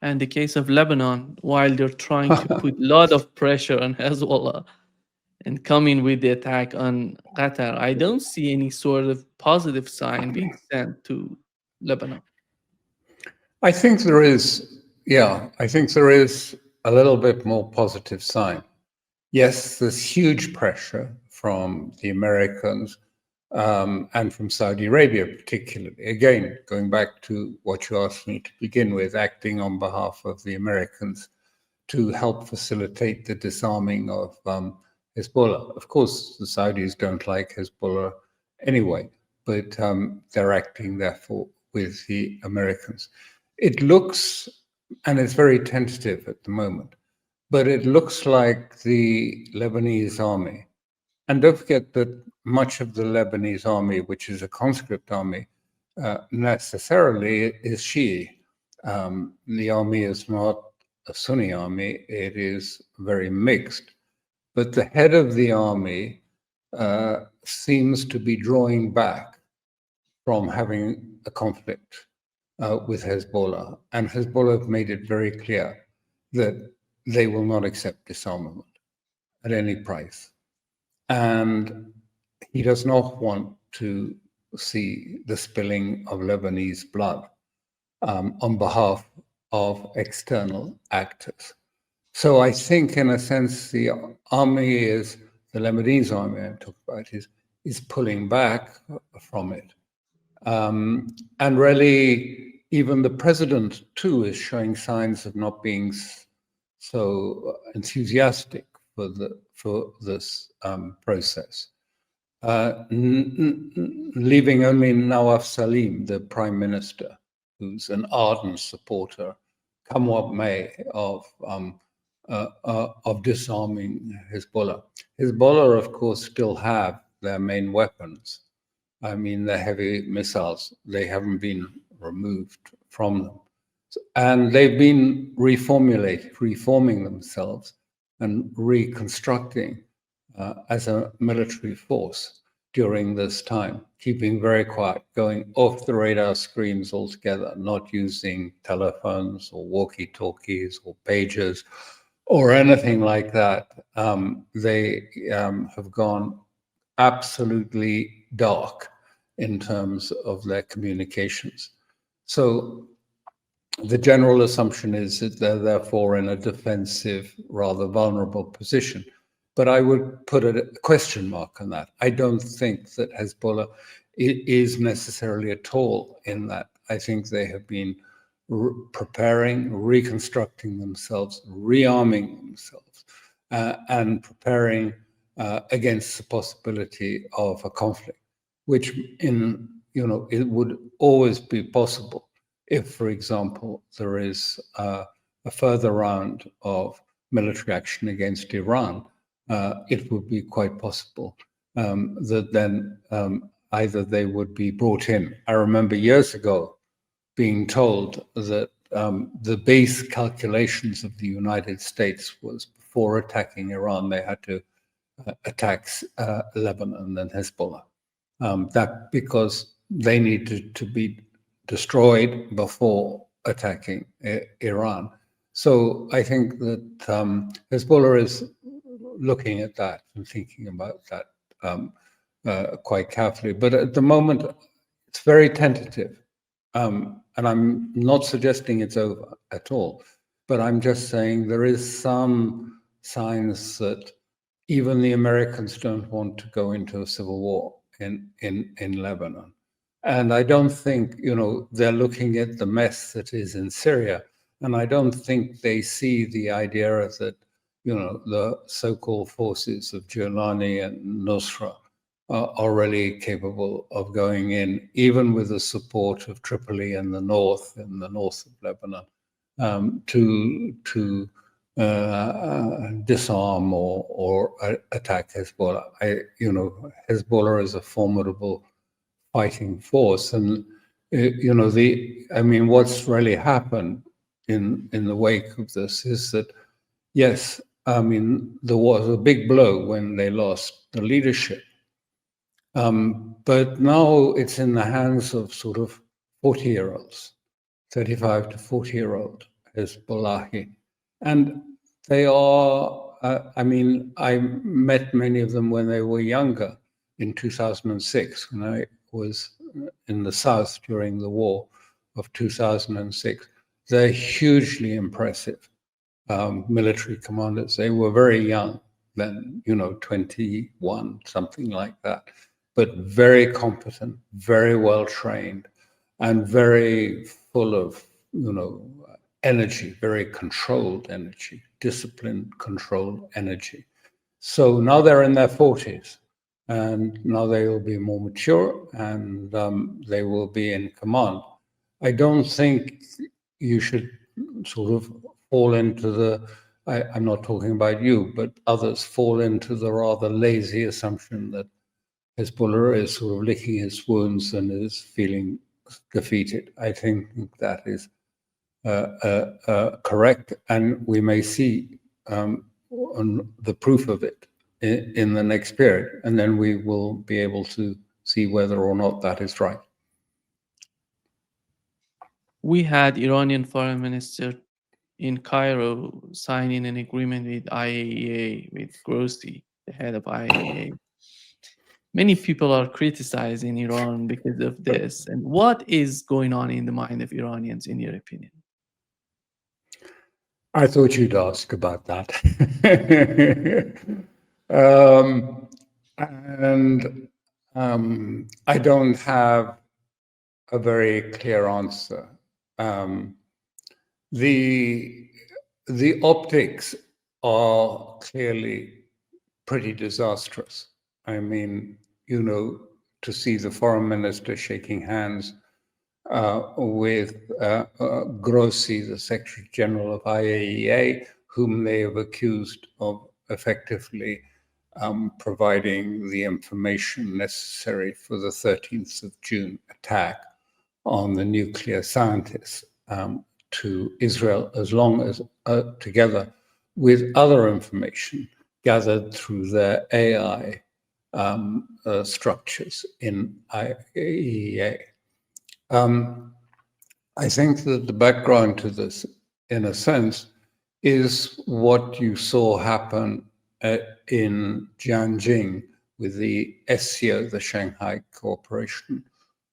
And the case of Lebanon, while they're trying to put a lot of pressure on Hezbollah and coming with the attack on Qatar, I don't see any sort of positive sign being sent to Lebanon. I think there is, yeah, I think there is a little bit more positive sign. Yes, there's huge pressure from the Americans and from Saudi Arabia, particularly. Again, going back to what you asked me to begin with, acting on behalf of the Americans to help facilitate the disarming of Hezbollah. Of course, the Saudis don't like Hezbollah anyway, but they're acting, therefore, with the Americans. It looks, and it's very tentative at the moment, but it looks like the Lebanese army, and don't forget that much of the Lebanese army, which is a conscript army, necessarily is Shi'i. The army is not a Sunni army, it is very mixed. But the head of the army seems to be drawing back from having a conflict with Hezbollah. And Hezbollah have made it very clear that they will not accept disarmament at any price. And he does not want to see the spilling of Lebanese blood on behalf of external actors. So I think, in a sense, the army is, the Lebanese army I'm talking about, is pulling back from it. And really, even the president, too, is showing signs of not being so enthusiastic for this process. Leaving only Nawaf Salim, the prime minister, who's an ardent supporter, come what may, of disarming Hezbollah. Hezbollah, of course, still have their main weapons. I mean, the heavy missiles, they haven't been removed from them. And they've been reforming themselves and reconstructing as a military force during this time, keeping very quiet, going off the radar screens altogether, not using telephones or walkie-talkies or pagers or anything like that. They have gone absolutely dark in terms of their communications. So the general assumption is that they're therefore in a defensive, rather vulnerable position. But I would put a question mark on that. I don't think that Hezbollah is necessarily at all in that. I think they have been preparing, reconstructing themselves, rearming themselves, and preparing against the possibility of a conflict, which it would always be possible if, for example, there is a further round of military action against Iran. It would be quite possible that then either they would be brought in. I remember years ago being told that the base calculations of the United States was before attacking Iran, they had to attack Lebanon and Hezbollah. That because they needed to be destroyed before attacking Iran. So I think that Hezbollah is looking at that and thinking about that quite carefully. But at the moment, it's very tentative. And I'm not suggesting it's over at all, but I'm just saying there is some signs that even the Americans don't want to go into a civil war in Lebanon. And I don't think, they're looking at the mess that is in Syria. And I don't think they see the idea that, the so-called forces of Giuliani and Nusra are really capable of going in, even with the support of Tripoli in the north of Lebanon, to disarm or attack Hezbollah. Hezbollah is a formidable fighting force, and what's really happened in the wake of this is that, yes, there was a big blow when they lost the leadership, but now it's in the hands of sort of 40-year-olds, 35 to 40-year-old Hezbollah. And they are, I mean, I met many of them when they were younger in 2006, when I was in the South during the war of 2006. They're hugely impressive military commanders. They were very young then, 21, something like that, but very competent, very well trained, and very full of, energy, very controlled energy, disciplined, controlled energy. So now they're in their 40s, and now they will be more mature, and they will be in command. I don't think you should sort of fall into the, I'm not talking about you, but others fall into the rather lazy assumption that Hezbollah is sort of licking his wounds and is feeling defeated. I think that is correct, and we may see the proof of it in the next period, and then we will be able to see whether or not that is right. We had Iranian foreign minister in Cairo signing an agreement with IAEA, with Grossi, the head of IAEA. Many people are criticizing Iran because of this. And what is going on in the mind of Iranians, in your opinion? I thought you'd ask about that. I don't have a very clear answer. The optics are clearly pretty disastrous. I mean, to see the foreign minister shaking hands with Grossi, the Secretary General of IAEA, whom they have accused of effectively providing the information necessary for the 13th of June attack on the nuclear scientists to Israel, as long as together with other information gathered through their AI structures in IAEA. I think that the background to this, in a sense, is what you saw happen in Jianjing with the SCO, the Shanghai Cooperation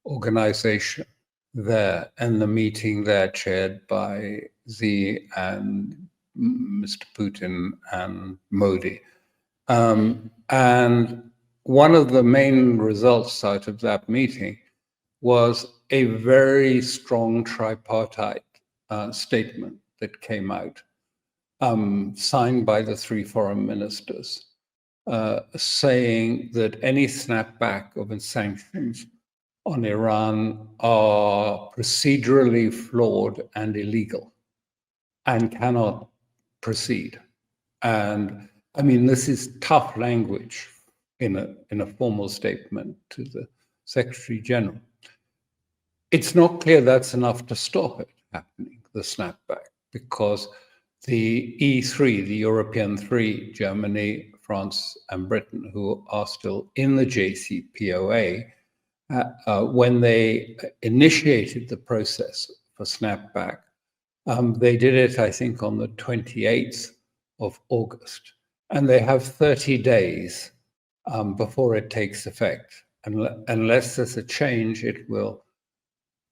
Organization there, and the meeting there chaired by Xi and Mr. Putin and Modi. And one of the main results out of that meeting was a very strong tripartite statement that came out, signed by the three foreign ministers, saying that any snapback of sanctions on Iran are procedurally flawed and illegal and cannot proceed. And I mean, this is tough language in a formal statement to the Secretary General. It's not clear that's enough to stop it happening, the snapback, because the E3, the European three, Germany, France, and Britain, who are still in the JCPOA, when they initiated the process for snapback, they did it, I think, on the 28th of August. And they have 30 days before it takes effect. Unless there's a change, it will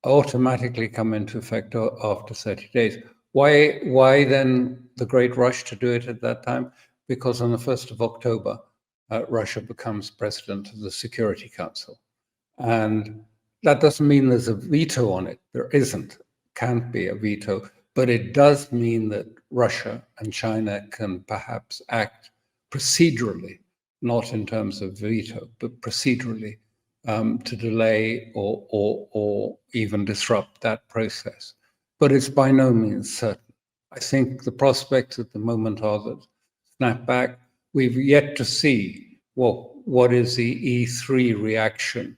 automatically come into effect after 30 days. Why then the great rush to do it at that time? Because on the 1st of October, Russia becomes president of the Security Council. And that doesn't mean there's a veto on it. There isn't, can't be a veto, but it does mean that Russia and China can perhaps act procedurally, not in terms of veto, but procedurally to delay or even disrupt that process. But it's by no means certain. I think the prospects at the moment are that snapback, we've yet to see what is the E3 reaction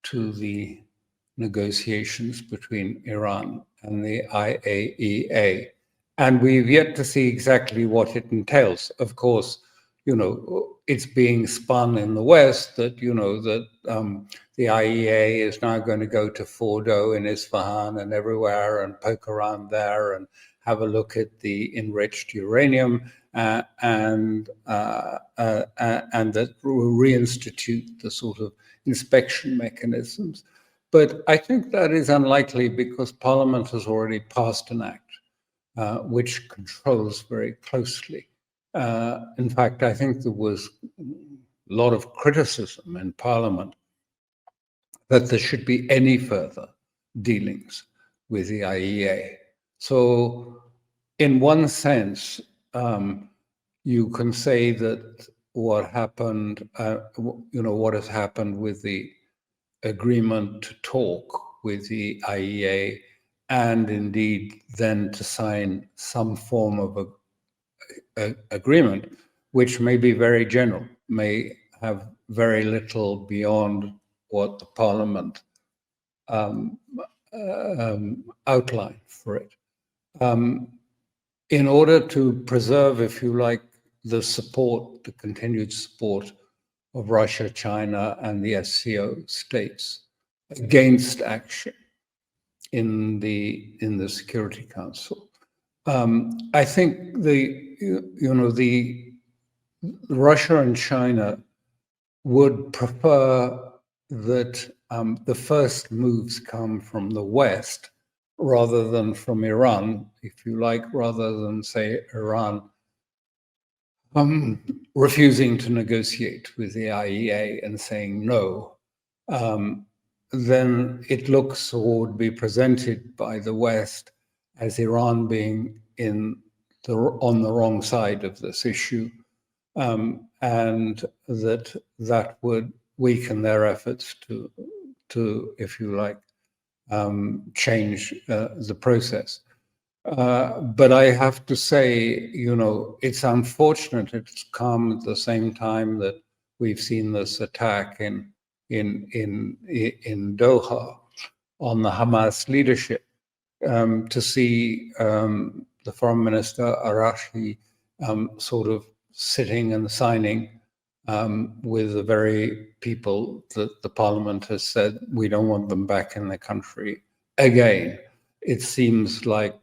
to the negotiations between Iran and the IAEA. And we've yet to see exactly what it entails. Of course, it's being spun in the West that, the IAEA is now going to go to Fordo in Isfahan and everywhere and poke around there and have a look at the enriched uranium, and that will reinstitute the sort of inspection mechanisms. But I think that is unlikely because Parliament has already passed an act which controls very closely. In fact, I think there was a lot of criticism in Parliament that there should be any further dealings with the IAEA. So, in one sense, you can say that what happened, what has happened with the agreement to talk with the IAEA, and indeed then to sign some form of a agreement, which may be very general, may have very little beyond what the Parliament outlined for it. In order to preserve, if you like, the support, the continued support of Russia, China, and the SCO states against action in the Security Council. I think the Russia and China would prefer that the first moves come from the West rather than from Iran, if you like, rather than, say, Iran refusing to negotiate with the IAEA and saying no. Then it looks or would be presented by the West as Iran being on the wrong side of this issue, and that would weaken their efforts to, if you like, change the process. But I have to say, it's unfortunate it's come at the same time that we've seen this attack in Doha on the Hamas leadership, to see the Foreign Minister Arashi sort of sitting and signing with the very people that the Parliament has said we don't want them back in the country again. It seems like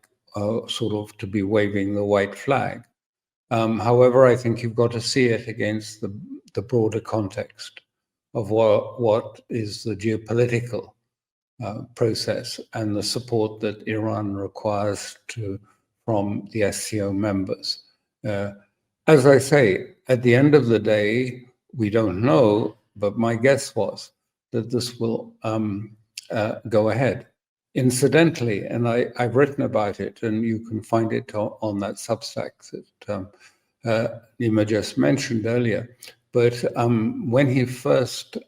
sort of to be waving the white flag. However, I think you've got to see it against the broader context of what is the geopolitical process and the support that Iran requires from the SCO members. As I say, at the end of the day, we don't know, but my guess was that this will go ahead. Incidentally, and I've written about it, and you can find it on that Substack that Nima just mentioned earlier. But when he first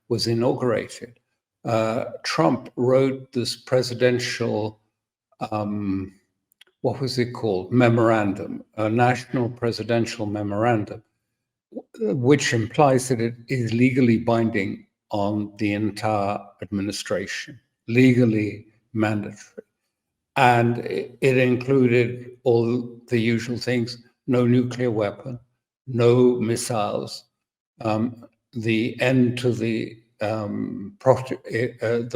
was inaugurated, Trump wrote this presidential, what was it called? Memorandum, a national presidential memorandum, which implies that it is legally binding on the entire administration, legally mandatory. And it included all the usual things: no nuclear weapon, no missiles, the end to the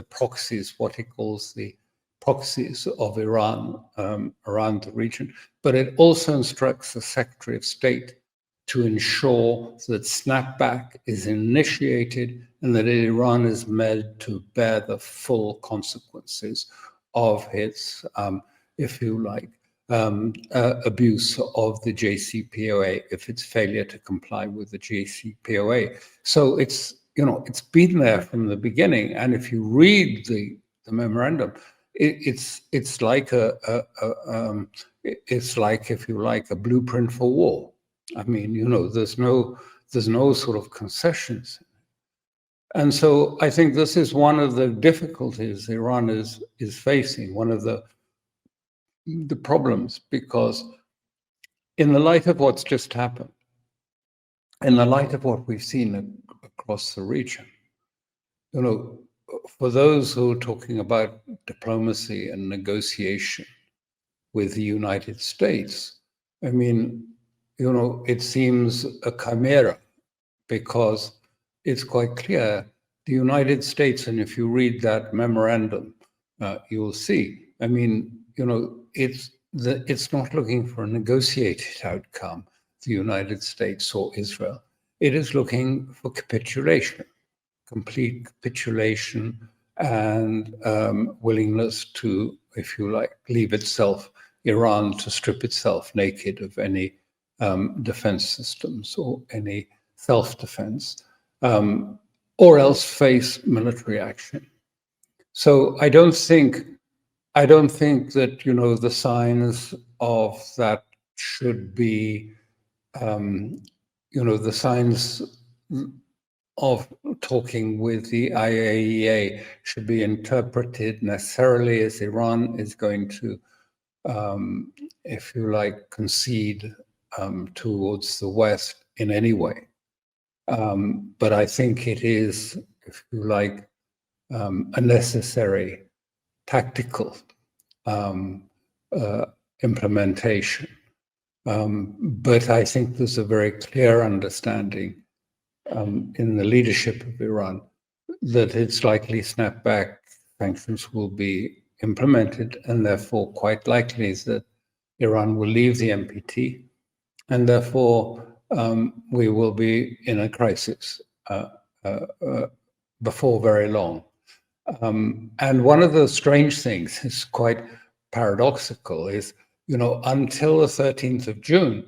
proxies, what he calls the proxies of Iran around the region. But it also instructs the Secretary of State to ensure that snapback is initiated and that Iran is made to bear the full consequences of its, if you like, abuse of the JCPOA, if it's failure to comply with the JCPOA. So it's been there from the beginning. And if you read the memorandum, it's like if you like, a blueprint for war. I mean, there's no sort of concessions. And so I think this is one of the difficulties Iran is facing, one of the problems, because in the light of what's just happened, in the light of what we've seen across the region, for those who are talking about diplomacy and negotiation with the United States, I mean, it seems a chimera, because it's quite clear the United States, and if you read that memorandum, you'll see, I mean, it's it's not looking for a negotiated outcome, the United States or Israel. It is looking for capitulation, complete capitulation, and willingness to, if you like, leave itself, Iran, to strip itself naked of any defense systems or any self-defense, or else face military action. So I don't think that, the signs of that should be, the signs of talking with the IAEA should be interpreted necessarily as Iran is going to, if you like, concede towards the West in any way. But I think it is, if you like, a necessary tactical implementation. But I think there's a very clear understanding in the leadership of Iran that it's likely snapback sanctions will be implemented, and therefore quite likely is that Iran will leave the NPT, and therefore we will be in a crisis before very long. And one of the strange things is quite paradoxical is, until the 13th of June,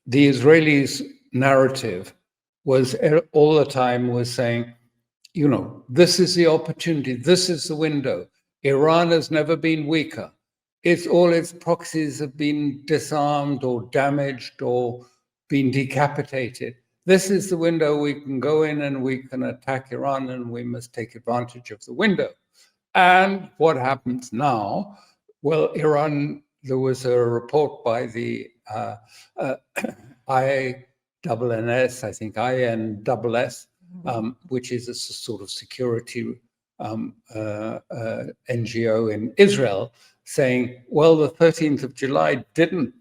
the Israelis' narrative was all the time was saying, this is the opportunity, this is the window. Iran has never been weaker. All its proxies have been disarmed or damaged or been decapitated. This is the window we can go in and we can attack Iran, and we must take advantage of the window. And what happens now? Well, Iran, there was a report by the INSS, I think INSS, which is a sort of security NGO in Israel, saying, well, the 13th of July didn't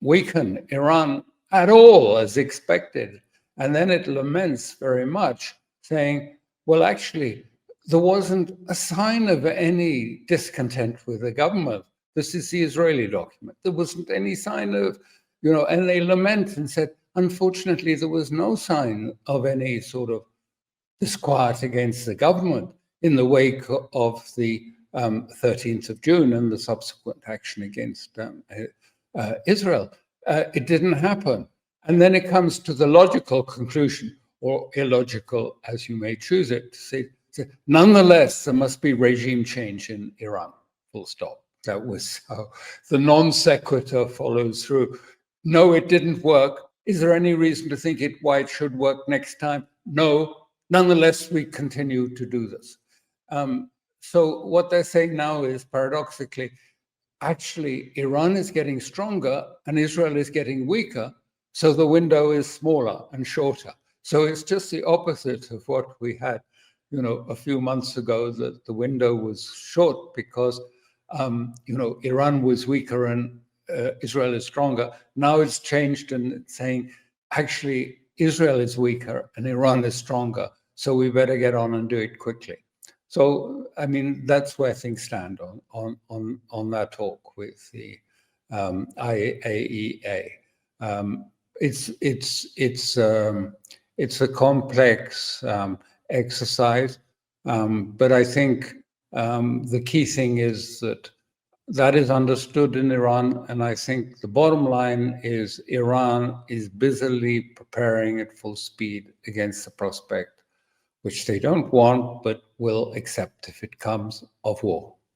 weaken Iran at all as expected. And then it laments very much, saying, well, actually, there wasn't a sign of any discontent with the government. This is the Israeli document. There wasn't any sign of, and they lament and said, unfortunately, there was no sign of any sort of disquiet against the government in the wake of the 13th of June and the subsequent action against Israel. It didn't happen. And then it comes to the logical conclusion, or illogical, as you may choose it, to say, nonetheless, there must be regime change in Iran, full stop. That was how the non sequitur follows through. No, it didn't work. Is there any reason to think why it should work next time? No. Nonetheless, we continue to do this. So what they're saying now is, paradoxically, actually, Iran is getting stronger and Israel is getting weaker, so the window is smaller and shorter. So it's just the opposite of what we had, a few months ago, that the window was short because, Iran was weaker and Israel is stronger. Now it's changed and it's saying, actually, Israel is weaker and Iran is stronger, so we better get on and do it quickly. So, I mean, that's where things stand on that talk with the IAEA. It's a complex exercise, but I think the key thing is that is understood in Iran, and I think the bottom line is Iran is busily preparing at full speed against the prospect, which they don't want but will accept if it comes, of war.